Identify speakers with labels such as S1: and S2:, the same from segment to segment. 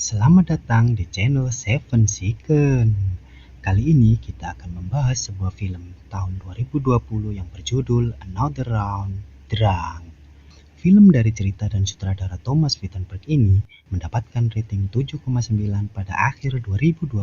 S1: Selamat datang di channel Seven Second. Kali ini kita akan membahas sebuah film tahun 2020 yang berjudul Another Round Drunk. Film dari cerita dan sutradara Thomas Vinterberg ini mendapatkan rating 7,9 pada akhir 2020.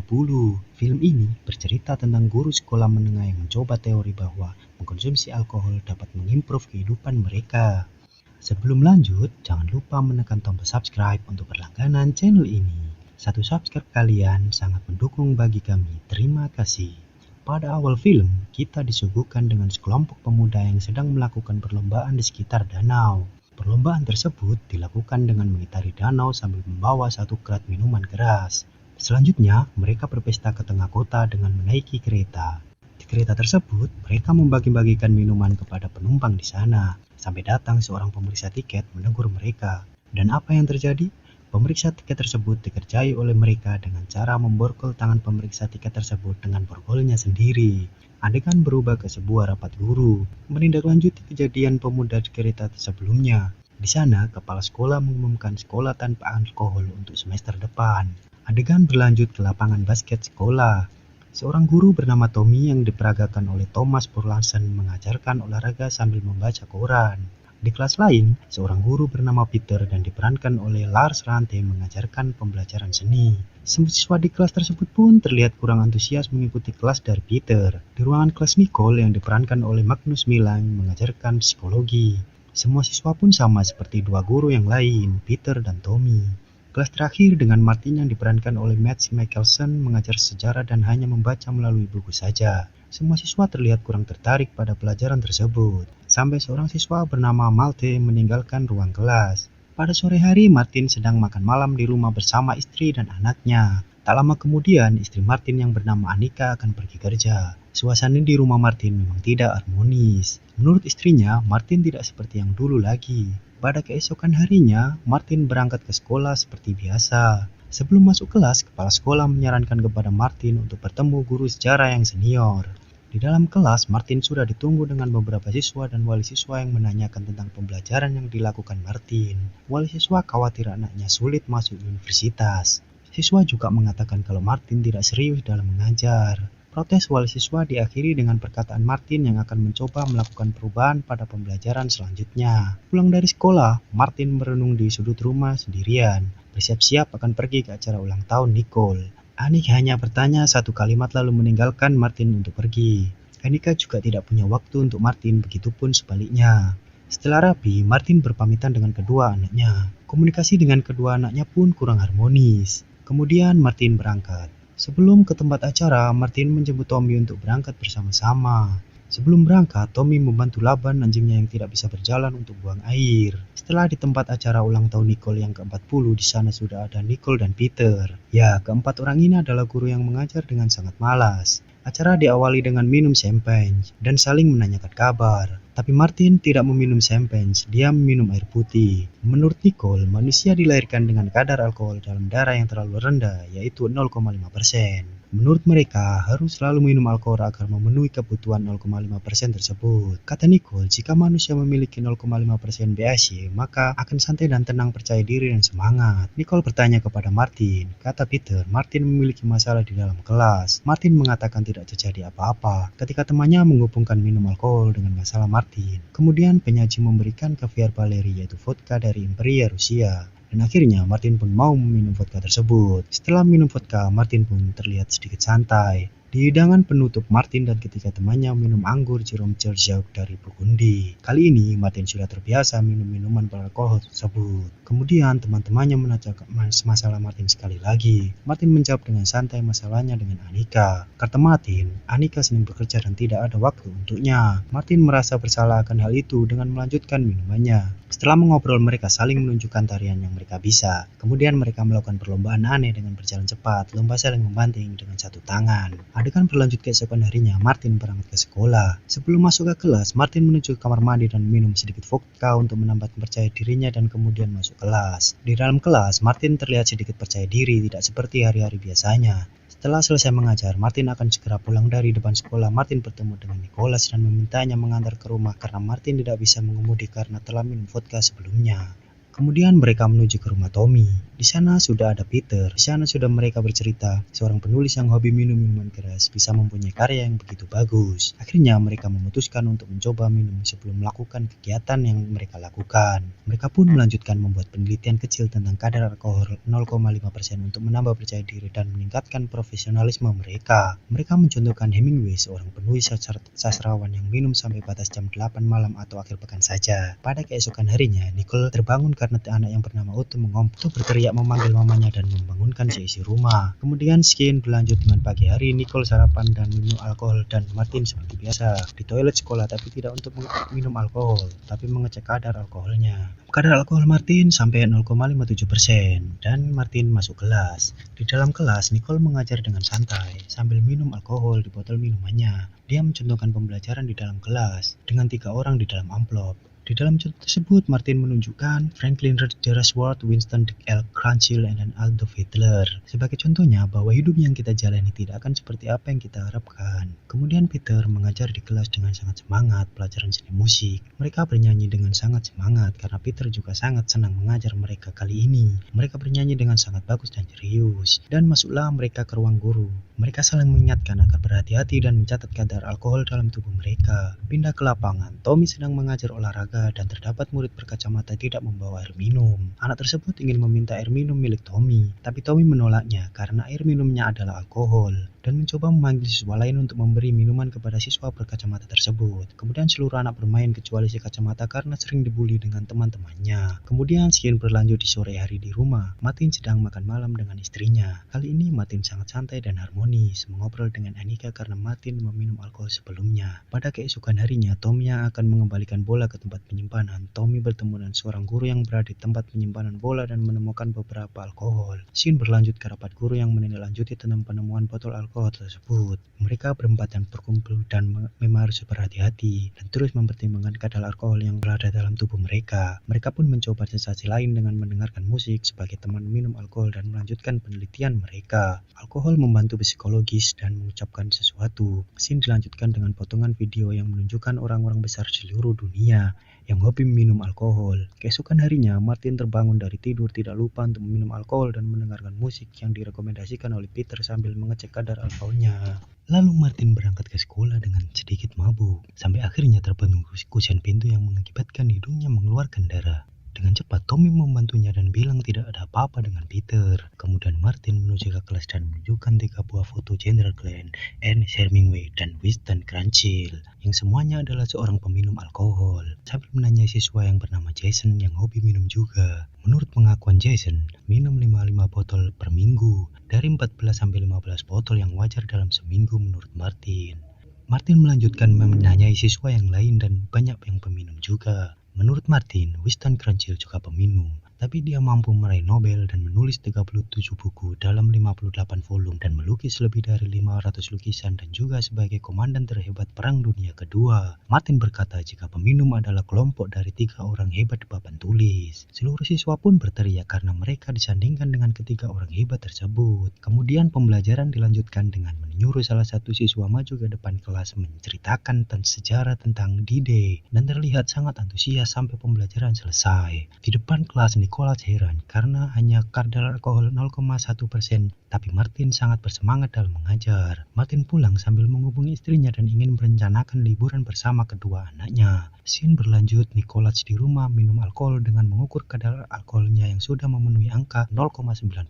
S1: Film ini bercerita tentang guru sekolah menengah yang mencoba teori bahwa mengkonsumsi alkohol dapat mengimprove kehidupan mereka. Sebelum lanjut, jangan lupa menekan tombol subscribe untuk berlangganan channel ini. Satu subscribe kalian sangat mendukung bagi kami. Terima kasih. Pada awal film, kita disuguhkan dengan sekelompok pemuda yang sedang melakukan perlombaan di sekitar danau. Perlombaan tersebut dilakukan dengan mengitari danau sambil membawa satu kerat minuman keras. Selanjutnya, mereka berpesta ke tengah kota dengan menaiki kereta. Di kereta tersebut, mereka membagi-bagikan minuman kepada penumpang di sana. Sampai datang seorang pemeriksa tiket menegur mereka. Dan apa yang terjadi? Pemeriksa tiket tersebut dikerjai oleh mereka dengan cara memborgol tangan pemeriksa tiket tersebut dengan borgolnya sendiri. Adegan berubah ke sebuah rapat guru, menindaklanjuti kejadian pemuda di kereta sebelumnya. Di sana, kepala sekolah mengumumkan sekolah tanpa alkohol untuk semester depan. Adegan berlanjut ke lapangan basket sekolah. Seorang guru bernama Tommy yang diperagakan oleh Thomas Purlason mengajarkan olahraga sambil membaca koran. Di kelas lain, seorang guru bernama Peter dan diperankan oleh Lars Ranthe mengajarkan pembelajaran seni. Semua siswa di kelas tersebut pun terlihat kurang antusias mengikuti kelas dari Peter. Di ruangan kelas Nicole yang diperankan oleh Magnus Milang mengajarkan psikologi. Semua siswa pun sama seperti dua guru yang lain, Peter dan Tommy. Kelas terakhir dengan Martin yang diperankan oleh Mads Mikkelsen mengajar sejarah dan hanya membaca melalui buku saja. Semua siswa terlihat kurang tertarik pada pelajaran tersebut. Sampai seorang siswa bernama Malte meninggalkan ruang kelas. Pada sore hari, Martin sedang makan malam di rumah bersama istri dan anaknya. Tak lama kemudian, istri Martin yang bernama Annika akan pergi kerja. Suasana di rumah Martin memang tidak harmonis. Menurut istrinya, Martin tidak seperti yang dulu lagi. Pada keesokan harinya, Martin berangkat ke sekolah seperti biasa. Sebelum masuk kelas, kepala sekolah menyarankan kepada Martin untuk bertemu guru sejarah yang senior. Di dalam kelas, Martin sudah ditunggu dengan beberapa siswa dan wali siswa yang menanyakan tentang pembelajaran yang dilakukan Martin. Wali siswa khawatir anaknya sulit masuk universitas. Siswa juga mengatakan kalau Martin tidak serius dalam mengajar. Protes wali siswa diakhiri dengan perkataan Martin yang akan mencoba melakukan perubahan pada pembelajaran selanjutnya. Pulang dari sekolah, Martin merenung di sudut rumah sendirian, bersiap-siap akan pergi ke acara ulang tahun Nicole. Anik hanya bertanya satu kalimat lalu meninggalkan Martin untuk pergi. Anika juga tidak punya waktu untuk Martin, begitupun sebaliknya. Setelah rapi, Martin berpamitan dengan kedua anaknya. Komunikasi dengan kedua anaknya pun kurang harmonis. Kemudian Martin berangkat. Sebelum ke tempat acara, Martin menjemput Tommy untuk berangkat bersama-sama. Sebelum berangkat, Tommy membantu Laban anjingnya yang tidak bisa berjalan untuk buang air. Setelah di tempat acara ulang tahun Nicole yang ke-40, di sana sudah ada Nicole dan Peter. Ya, keempat orang ini adalah guru yang mengajar dengan sangat malas. Acara diawali dengan minum champagne dan saling menanyakan kabar. Tapi Martin tidak meminum champagne, dia meminum air putih. Menurut Nicole, manusia dilahirkan dengan kadar alkohol dalam darah yang terlalu rendah, yaitu 0,5%. Menurut mereka, harus selalu minum alkohol agar memenuhi kebutuhan 0,5% tersebut. Kata Nicole, jika manusia memiliki 0,5% BAC, maka akan santai dan tenang, percaya diri dan semangat. Nicole bertanya kepada Martin. Kata Peter, Martin memiliki masalah di dalam kelas. Martin mengatakan tidak terjadi apa-apa ketika temannya menghubungkan minum alkohol dengan masalah Martin. Kemudian penyaji memberikan caviar Valeri, yaitu vodka dari Imperia Rusia. Dan akhirnya Martin pun mau meminum vodka tersebut. Setelah minum vodka, Martin pun terlihat sedikit santai. Di hidangan penutup, Martin dan ketiga temannya minum anggur Jerome Churchill dari Burgundy. Kali ini, Martin sudah terbiasa minum minuman beralkohol tersebut. Kemudian, teman-temannya menanyakan masalah Martin sekali lagi. Martin menjawab dengan santai masalahnya dengan Annika. Kata Martin, Annika sedang bekerja dan tidak ada waktu untuknya. Martin merasa bersalah akan hal itu dengan melanjutkan minumannya. Setelah mengobrol, mereka saling menunjukkan tarian yang mereka bisa. Kemudian mereka melakukan perlombaan aneh dengan berjalan cepat, lomba saling membanting dengan satu tangan. Adegan berlanjut keesokan harinya, Martin berangkat ke sekolah. Sebelum masuk ke kelas, Martin menuju ke kamar mandi dan minum sedikit vodka untuk menambah percaya dirinya dan kemudian masuk kelas. Di dalam kelas, Martin terlihat sedikit percaya diri, tidak seperti hari-hari biasanya. Setelah selesai mengajar, Martin akan segera pulang dari depan sekolah. Martin bertemu dengan Nicholas dan memintanya mengantar ke rumah karena Martin tidak bisa mengemudi karena telah minum vodka sebelumnya. Kemudian mereka menuju ke rumah Tommy. Di sana sudah ada Peter. Di sana sudah mereka bercerita, seorang penulis yang hobi minum minuman keras bisa mempunyai karya yang begitu bagus. Akhirnya mereka memutuskan untuk mencoba minum sebelum melakukan kegiatan yang mereka lakukan. Mereka pun melanjutkan membuat penelitian kecil tentang kadar alkohol 0,5% untuk menambah percaya diri dan meningkatkan profesionalisme mereka. Mereka mencontohkan Hemingway, seorang penulis sastrawan yang minum sampai batas jam 8 malam atau akhir pekan saja. Pada keesokan harinya, Nicole terbangun karena anak yang bernama Otto mengompol. Otto berteriak memanggil mamanya dan membangunkan seisi rumah. Kemudian scene berlanjut dengan pagi hari. Nicole sarapan dan minum alkohol dan Martin seperti biasa di toilet sekolah, tapi tidak untuk minum alkohol, tapi mengecek kadar alkoholnya. Kadar alkohol Martin sampai 0,57% dan Martin masuk kelas. Di dalam kelas, Nicole mengajar dengan santai sambil minum alkohol di botol minumannya. Dia mencontohkan pembelajaran di dalam kelas dengan 3 orang di dalam amplop. Di dalam contoh tersebut, Martin menunjukkan Franklin D. Roosevelt, Winston L. Churchill, dan Adolf Hitler. Sebagai contohnya bahwa hidup yang kita jalani tidak akan seperti apa yang kita harapkan. Kemudian Peter mengajar di kelas dengan sangat semangat pelajaran seni musik. Mereka bernyanyi dengan sangat semangat karena Peter juga sangat senang mengajar mereka kali ini. Mereka bernyanyi dengan sangat bagus dan serius. Dan masuklah mereka ke ruang guru. Mereka saling mengingatkan agar berhati-hati dan mencatat kadar alkohol dalam tubuh mereka. Pindah ke lapangan, Tommy sedang mengajar olahraga dan terdapat murid berkacamata tidak membawa air minum. Anak tersebut ingin meminta air minum milik Tommy, tapi Tommy menolaknya karena air minumnya adalah alkohol dan mencoba memanggil siswa lain untuk memberi minuman kepada siswa berkacamata tersebut. Kemudian seluruh anak bermain kecuali si kacamata karena sering dibully dengan teman-temannya. Kemudian scene berlanjut di sore hari di rumah. Martin sedang makan malam dengan istrinya. Kali ini Martin sangat santai dan harmonis, mengobrol dengan Annika karena Martin meminum alkohol sebelumnya. Pada keesokan harinya, Tommy yang akan mengembalikan bola ke tempat penyimpanan. Tommy bertemu dengan seorang guru yang berada di tempat penyimpanan bola dan menemukan beberapa alkohol. Scene berlanjut ke rapat guru yang menindaklanjuti tentang penemuan botol alkohol tersebut. Mereka berempat dan berkumpul dan memang harus berhati-hati dan terus mempertimbangkan kadar alkohol yang berada dalam tubuh mereka. Mereka pun mencoba sensasi lain dengan mendengarkan musik sebagai teman minum alkohol dan melanjutkan penelitian mereka. Alkohol membantu psikologis dan mengucapkan sesuatu. Scene dilanjutkan dengan potongan video yang menunjukkan orang-orang besar seluruh dunia yang hobi minum alkohol. Keesokan harinya, Martin terbangun dari tidur tidak lupa untuk meminum alkohol dan mendengarkan musik yang direkomendasikan oleh Peter sambil mengecek kadar alkoholnya. Lalu Martin berangkat ke sekolah dengan sedikit mabuk, sampai akhirnya terbentuk kusen pintu yang mengakibatkan hidungnya mengeluarkan darah. Dengan cepat, Tommy membantunya dan bilang tidak ada apa-apa dengan Peter. Kemudian Martin menuju ke kelas dan menunjukkan 3 buah foto General Glenn, Ernest Hemingway, dan Winston Churchill, yang semuanya adalah seorang peminum alkohol. Sambil menanyai siswa yang bernama Jason yang hobi minum juga. Menurut pengakuan Jason, minum 5 botol per minggu, dari 14-15 botol yang wajar dalam seminggu menurut Martin. Martin melanjutkan menanyai siswa yang lain dan banyak yang peminum juga. Menurut Martin, Winston Churchill juga peminum, tapi dia mampu meraih Nobel dan menulis 37 buku dalam 58 volume dan melukis lebih dari 500 lukisan dan juga sebagai komandan terhebat Perang Dunia Kedua. Martin berkata jika peminum adalah kelompok dari 3 orang hebat di papan tulis. Seluruh siswa pun berteriak karena mereka disandingkan dengan ketiga orang hebat tersebut. Kemudian pembelajaran dilanjutkan dengan menyuruh salah satu siswa maju ke depan kelas menceritakan sejarah tentang D-Day dan terlihat sangat antusias sampai pembelajaran selesai. Di depan kelas, Nicholas heran karena hanya kadar alkohol 0,1%, tapi Martin sangat bersemangat dalam mengajar. Martin pulang sambil menghubungi istrinya dan ingin merencanakan liburan bersama kedua anaknya. Scene berlanjut, Nicholas di rumah minum alkohol dengan mengukur kadar alkoholnya yang sudah memenuhi angka 0,9%.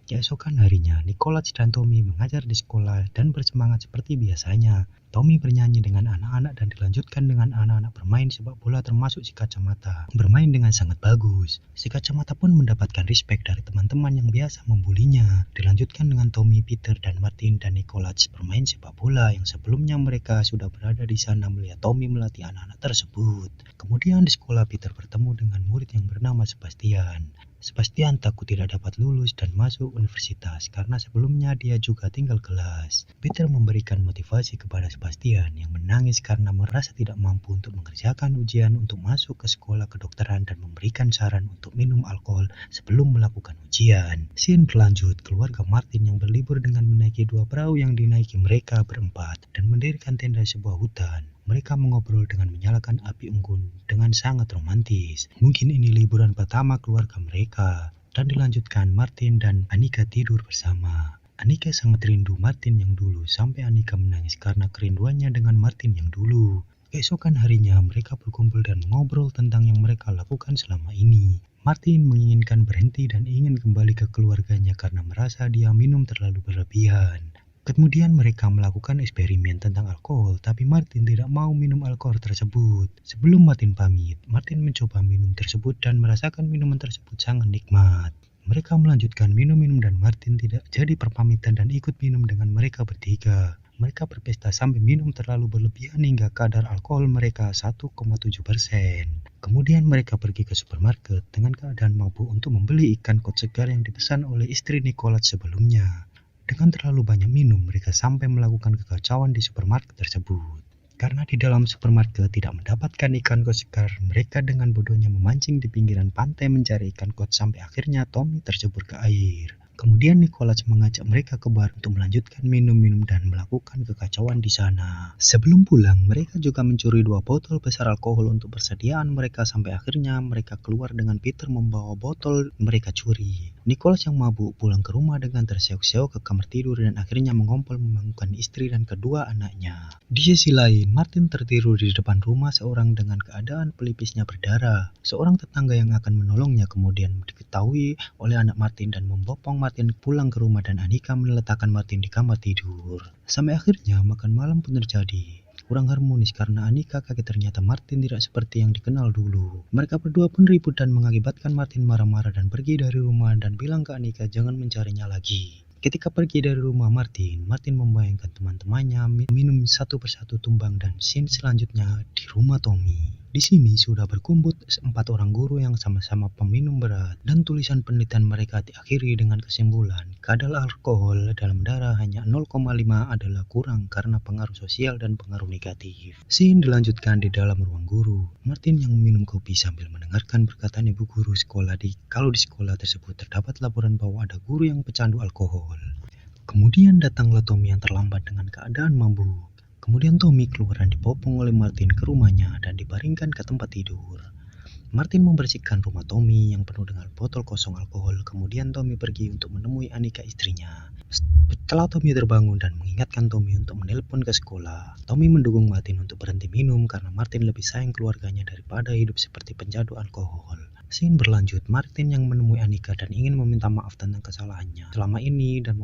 S1: Keesokan harinya, Nicholas dan Tommy mengajar di sekolah dan bersemangat seperti biasanya. Tommy bernyanyi dengan anak-anak dan dilanjutkan dengan anak-anak bermain sepak bola termasuk si kacamata. Bermain dengan sangat bagus. Si kacamata pun mendapatkan respect dari teman-teman yang biasa membulinya. Dilanjutkan dengan Tommy, Peter, dan Martin dan Nicholas bermain sepak bola yang sebelumnya mereka sudah berada di sana melihat Tommy melatih anak-anak tersebut. Kemudian di sekolah Peter bertemu dengan murid yang bernama Sebastian. Sebastian takut tidak dapat lulus dan masuk universitas karena sebelumnya dia juga tinggal kelas. Peter memberikan motivasi kepada Sebastian yang menangis karena merasa tidak mampu untuk mengerjakan ujian untuk masuk ke sekolah kedokteran dan memberikan saran untuk minum alkohol sebelum melakukan ujian. Scene berlanjut, keluarga Martin yang berlibur dengan menaiki 2 perahu yang dinaiki mereka berempat dan mendirikan tenda di sebuah hutan. Mereka mengobrol dengan menyalakan api unggun dengan sangat romantis. Mungkin ini liburan pertama keluarga mereka. Dan dilanjutkan Martin dan Annika tidur bersama. Annika sangat rindu Martin yang dulu sampai Annika menangis karena kerinduannya dengan Martin yang dulu. Keesokan harinya mereka berkumpul dan mengobrol tentang yang mereka lakukan selama ini. Martin menginginkan berhenti dan ingin kembali ke keluarganya karena merasa dia minum terlalu berlebihan. Kemudian mereka melakukan eksperimen tentang alkohol, tapi Martin tidak mau minum alkohol tersebut. Sebelum Martin pamit, Martin mencoba minum tersebut dan merasakan minuman tersebut sangat nikmat. Mereka melanjutkan minum-minum dan Martin tidak jadi perpamitan dan ikut minum dengan mereka bertiga. Mereka berpesta sampai minum terlalu berlebihan hingga kadar alkohol mereka 1,7%. Kemudian mereka pergi ke supermarket dengan keadaan mabuk untuk membeli ikan koi segar yang dipesan oleh istri Nicholas sebelumnya. Dengan terlalu banyak minum, mereka sampai melakukan kekacauan di supermarket tersebut. Karena di dalam supermarket tidak mendapatkan ikan koi segar, mereka dengan bodohnya memancing di pinggiran pantai mencari ikan koi sampai akhirnya Tommy tercebur ke air. Kemudian Nicholas mengajak mereka ke bar untuk melanjutkan minum-minum dan melakukan kekacauan di sana. Sebelum pulang, mereka juga mencuri 2 botol besar alkohol untuk persediaan mereka sampai akhirnya mereka keluar dengan Peter membawa botol mereka curi. Nicholas yang mabuk pulang ke rumah dengan terseok-seok ke kamar tidur dan akhirnya mengompol membangunkan istri dan kedua anaknya. Di sisi lain, Martin tertidur di depan rumah seorang dengan keadaan pelipisnya berdarah. Seorang tetangga yang akan menolongnya kemudian diketahui oleh anak Martin dan membopong Martin pulang ke rumah dan Annika meletakkan Martin di kamar tidur. Sampai akhirnya makan malam pun terjadi. Kurang harmonis karena Annika kaget ternyata Martin tidak seperti yang dikenal dulu. Mereka berdua pun ribut dan mengakibatkan Martin marah-marah dan pergi dari rumah dan bilang ke Annika jangan mencarinya lagi. Ketika pergi dari rumah Martin membayangkan teman-temannya minum satu persatu tumbang dan scene selanjutnya di rumah Tommy. Di sini sudah berkumpul 4 orang guru yang sama-sama peminum berat dan tulisan penelitian mereka diakhiri dengan kesimpulan kadar alkohol dalam darah hanya 0,5 adalah kurang karena pengaruh sosial dan pengaruh negatif. Scene dilanjutkan di dalam ruang guru. Martin yang minum kopi sambil mendengarkan perkataan ibu guru sekolah kalau di sekolah tersebut terdapat laporan bahwa ada guru yang pecandu alkohol. Kemudian datanglah Tommy yang terlambat dengan keadaan mabuk. Kemudian Tommy keluar dan dibopong oleh Martin ke rumahnya dan dibaringkan ke tempat tidur. Martin membersihkan rumah Tommy yang penuh dengan botol kosong alkohol. Kemudian Tommy pergi untuk menemui Annika istrinya. Setelah Tommy terbangun dan mengingatkan Tommy untuk menelpon ke sekolah, Tommy mendukung Martin untuk berhenti minum karena Martin lebih sayang keluarganya daripada hidup seperti pencandu alkohol. Scene berlanjut, Martin yang menemui Annika dan ingin meminta maaf tentang kesalahannya selama ini dan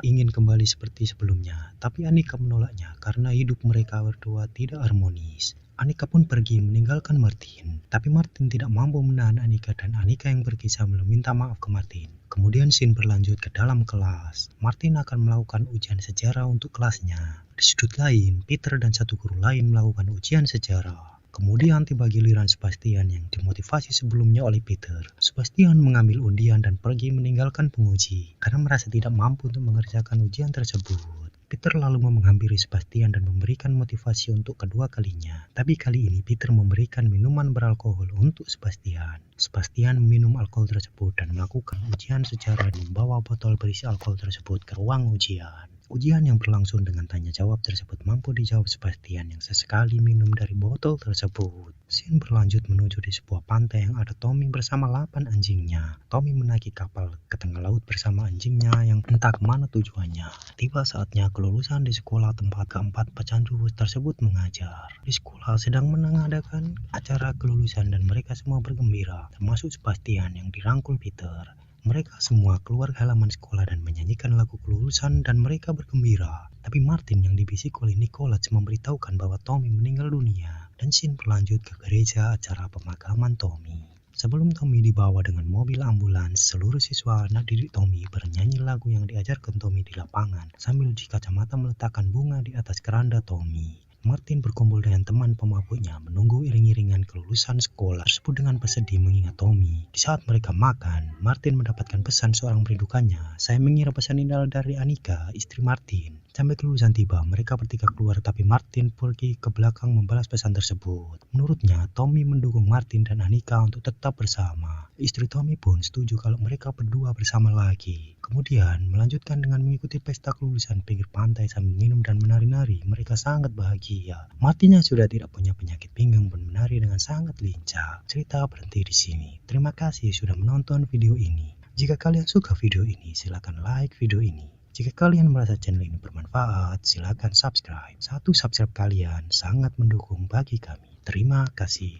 S1: ingin kembali seperti sebelumnya. Tapi Annika menolaknya karena hidup mereka berdua tidak harmonis. Annika pun pergi meninggalkan Martin, tapi Martin tidak mampu menahan Annika dan Annika yang pergi sambil meminta maaf ke Martin. Kemudian scene berlanjut ke dalam kelas. Martin akan melakukan ujian sejarah untuk kelasnya. Di sudut lain, Peter dan satu guru lain melakukan ujian sejarah. Kemudian tiba giliran Sebastian yang dimotivasi sebelumnya oleh Peter. Sebastian mengambil undian dan pergi meninggalkan penguji karena merasa tidak mampu untuk mengerjakan ujian tersebut. Peter lalu menghampiri Sebastian dan memberikan motivasi untuk kedua kalinya. Tapi kali ini Peter memberikan minuman beralkohol untuk Sebastian. Sebastian meminum alkohol tersebut dan melakukan ujian sejarah dan membawa botol berisi alkohol tersebut ke ruang ujian. Ujian yang berlangsung dengan tanya jawab tersebut mampu dijawab Sebastian yang sesekali minum dari botol tersebut. Scene berlanjut menuju di sebuah pantai yang ada Tommy bersama 8 anjingnya. Tommy menaiki kapal ke tengah laut bersama anjingnya yang entah kemana tujuannya. Tiba saatnya kelulusan di sekolah tempat keempat pecandu tersebut mengajar. Di sekolah sedang mengadakan acara kelulusan dan mereka semua bergembira, termasuk Sebastian yang dirangkul Peter. Mereka semua keluar halaman sekolah dan menyanyikan lagu kelulusan dan mereka bergembira. Tapi Martin yang dibisik oleh Nicholas memberitahukan bahwa Tommy meninggal dunia. Dan scene berlanjut ke gereja acara pemakaman Tommy. Sebelum Tommy dibawa dengan mobil ambulans, seluruh siswa anak didik Tommy bernyanyi lagu yang diajarkan Tommy di lapangan sambil di kacamata meletakkan bunga di atas keranda Tommy. Martin berkumpul dengan teman pemabuknya menunggu iring-iringan kelulusan sekolah tersebut dengan bersedih mengingat Tommy. Di saat mereka makan, Martin mendapatkan pesan seorang merindukannya. Saya mengira pesan ini adalah dari Annika, istri Martin. Sampai kelulusan tiba, mereka bertiga keluar tapi Martin pergi ke belakang membalas pesan tersebut. Menurutnya, Tommy mendukung Martin dan Annika untuk tetap bersama. Istri Tommy pun setuju kalau mereka berdua bersama lagi. Kemudian melanjutkan dengan mengikuti pesta kelulusan pinggir pantai sambil minum dan menari-nari. Mereka sangat bahagia. Martin yang sudah tidak punya penyakit pinggang pun menari dengan sangat lincah. Cerita berhenti di sini. Terima kasih sudah menonton video ini. Jika kalian suka video ini, silakan like video ini. Jika kalian merasa channel ini bermanfaat, silakan subscribe. Satu subscribe kalian sangat mendukung bagi kami. Terima kasih.